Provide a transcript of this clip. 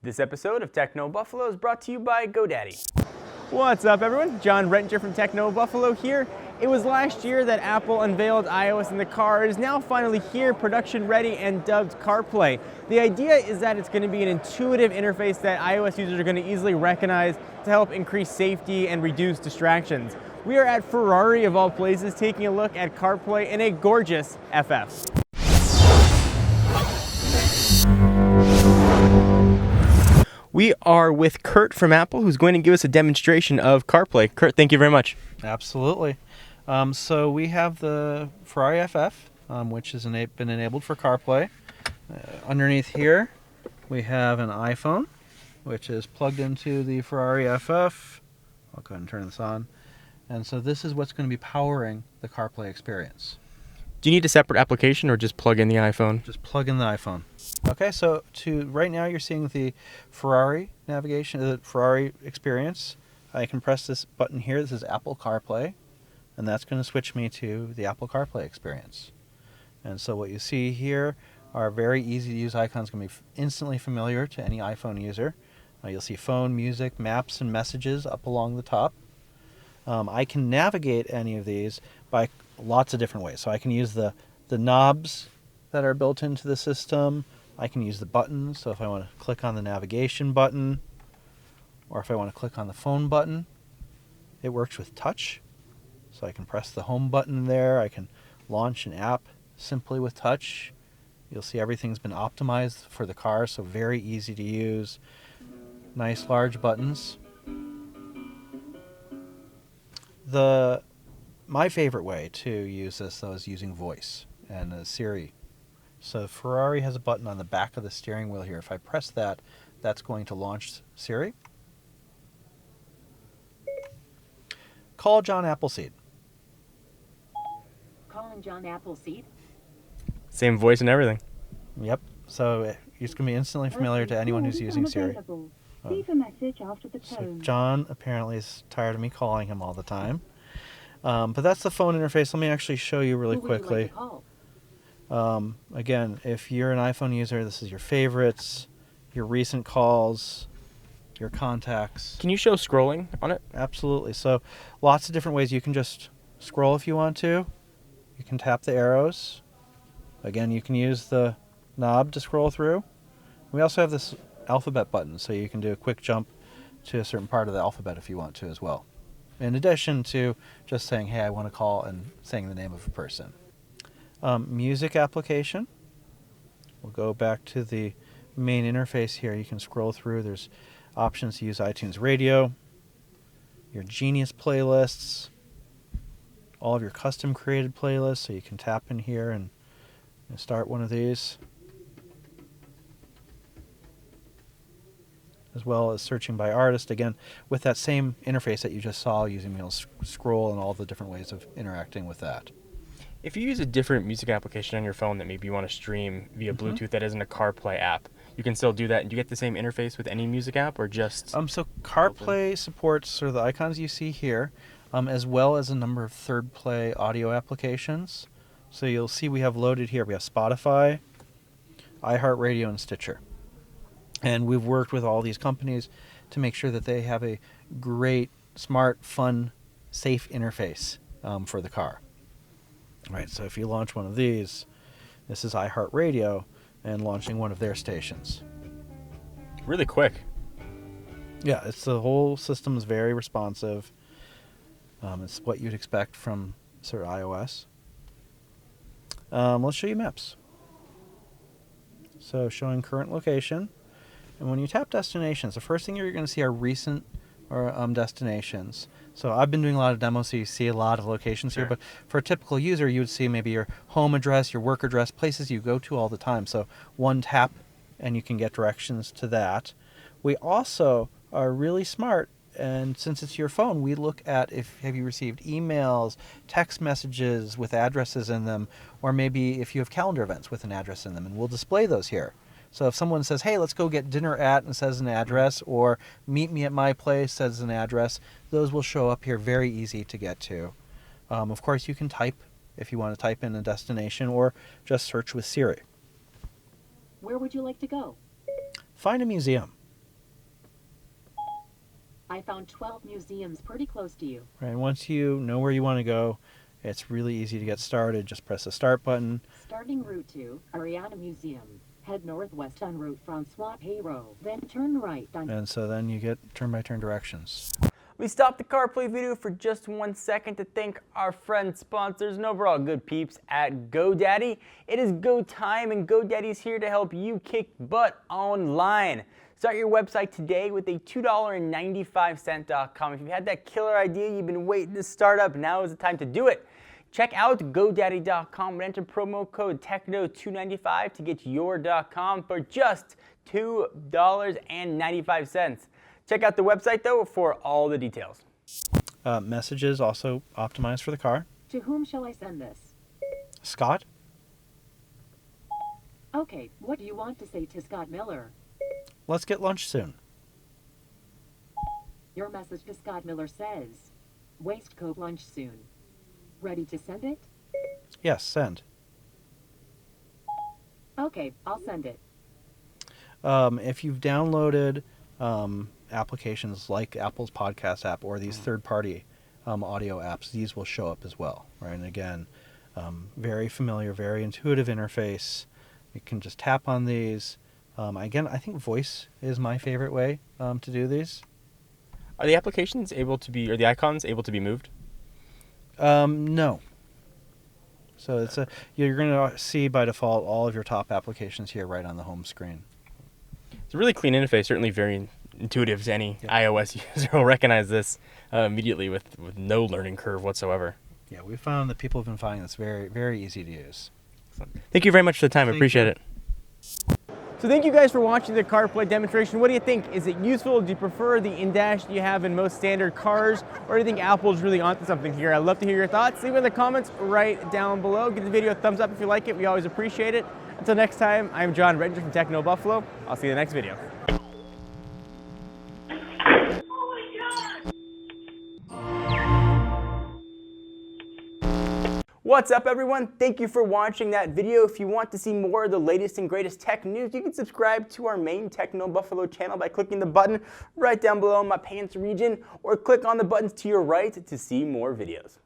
This episode of Techno Buffalo is brought to you by GoDaddy. What's up, everyone? John Rentinger from Techno Buffalo here. It was last year that Apple unveiled iOS in the car. It is now finally here, production ready, and dubbed CarPlay. The idea is that it's going to be an intuitive interface that iOS users are going to easily recognize to help increase safety and reduce distractions. We are at Ferrari, of all places, taking a look at CarPlay in a gorgeous FF. We are with Kurt from Apple, who's going to give us a demonstration of CarPlay. Kurt, thank you very much. Absolutely. So we have the Ferrari FF, which has been enabled for CarPlay. Underneath here, we have an iPhone, which is plugged into the Ferrari FF. I'll go ahead and turn this on. And so this is what's going to be powering the CarPlay experience. Do you need a separate application or just plug in the iPhone? Just plug in the iPhone. Okay, so right now you're seeing the Ferrari navigation, the Ferrari experience. I can press this button here. This is Apple CarPlay, and that's going to switch me to the Apple CarPlay experience. And so what you see here are very easy to use icons, going to be instantly familiar to any iPhone user. You'll see phone, music, maps, and messages up along the top. I can navigate any of these by lots of different ways. So I can use the knobs that are built into the system. I can use the buttons. So if I want to click on the navigation button, or if I want to click on the phone button, it works with touch. So I can press the home button there. I can launch an app simply with touch. You'll see everything's been optimized for the car, so very easy to use. Nice large buttons. My favorite way to use this, though, is using voice and Siri. So Ferrari has a button on the back of the steering wheel here. If I press that, that's going to launch Siri. Call John Appleseed. Calling John Appleseed. Same voice and everything. Yep. So it's going to be instantly familiar to anyone who's using Siri. Leave a message after the So tone. John apparently is tired of me calling him all the time. But that's the phone interface. Let me actually show you really Who would you like quickly. to call? Again, if you're an iPhone user, this is your favorites, your recent calls, your contacts. Can you show scrolling on it? Absolutely. So lots of different ways. You can just scroll if you want to. You can tap the arrows. Again, you can use the knob to scroll through. We also have this alphabet button, so you can do a quick jump to a certain part of the alphabet if you want to as well. In addition to just saying, hey, I want to call, and saying the name of a person. Music application. We'll go back to the main interface here. You can scroll through. There's options to use iTunes Radio, your Genius playlists, all of your custom created playlists. So you can tap in here and start one of these, as well as searching by artist, again, with that same interface that you just saw, using scroll and all the different ways of interacting with that. If you use a different music application on your phone that maybe you want to stream via Bluetooth that isn't a CarPlay app, you can still do that. And do you get the same interface with any music app or just... So CarPlay supports sort of the icons you see here, as well as a number of third-play audio applications. So you'll see we have loaded here, we have Spotify, iHeartRadio, and Stitcher. And we've worked with all these companies to make sure that they have a great, smart, fun, safe interface for the car. All right, so if you launch one of these, this is iHeartRadio and launching one of their stations. Really quick. Yeah, the whole system is very responsive. It's what you'd expect from sort of iOS. Let's show you maps. So showing current location. And when you tap destinations, the first thing you're going to see are recent destinations. So I've been doing a lot of demos, so you see a lot of locations here. But for a typical user, you would see maybe your home address, your work address, places you go to all the time. So one tap, and you can get directions to that. We also are really smart, and since it's your phone, we look at have you received emails, text messages with addresses in them, or maybe if you have calendar events with an address in them, and we'll display those here. So if someone says, hey, let's go get dinner at, and says an address, or meet me at my place, says an address, those will show up here, very easy to get to. Of course, you can type if you want to type in a destination, or just search with Siri. Where would you like to go? Find a museum. I found 12 museums pretty close to you. Right, and once you know where you want to go, it's really easy to get started. Just press the start button. Starting route to Ariana Museum. Head northwest on Route Francois Peyraud. Then turn right on... And so then you get turn-by-turn directions. We stopped the CarPlay video for just 1 second to thank our friend, sponsors, and overall good peeps at GoDaddy. It is go time, and GoDaddy's here to help you kick butt online. Start your website today with a $2.95.com. If you've had that killer idea you've been waiting to start up, now is the time to do it. Check out GoDaddy.com and enter promo code TECHNO295 to get your .com for just $2.95. Check out the website, though, for all the details. Messages also optimized for the car. To whom shall I send this? Scott? Okay, what do you want to say to Scott Miller? Let's get lunch soon. Your message to Scott Miller says, waistcoat lunch soon. Ready to send it? Yes, send. Okay, I'll send it. If you've downloaded applications like Apple's podcast app or these third-party audio apps, these will show up as well, right? And again, very familiar, very intuitive interface. You can just tap on these. Again, I think voice is my favorite way to do these. Are the applications able to be, or the icons able to be moved? No. So it's you're going to see by default all of your top applications here right on the home screen. It's a really clean interface, certainly very intuitive to any iOS user will recognize this immediately with no learning curve whatsoever. Yeah, we found that people have been finding this very, very easy to use. Thank you very much for the time. I Thank appreciate you. it. So thank you guys for watching the CarPlay demonstration. What do you think? Is it useful? Do you prefer the in-dash you have in most standard cars? Or do you think Apple's really onto something here? I'd love to hear your thoughts. Leave it in the comments right down below. Give the video a thumbs up if you like it. We always appreciate it. Until next time, I'm John Rettinger from Techno Buffalo. I'll see you in the next video. What's up, everyone? Thank you for watching that video. If you want to see more of the latest and greatest tech news, you can subscribe to our main Techno Buffalo channel by clicking the button right down below in my pants region, or click on the buttons to your right to see more videos.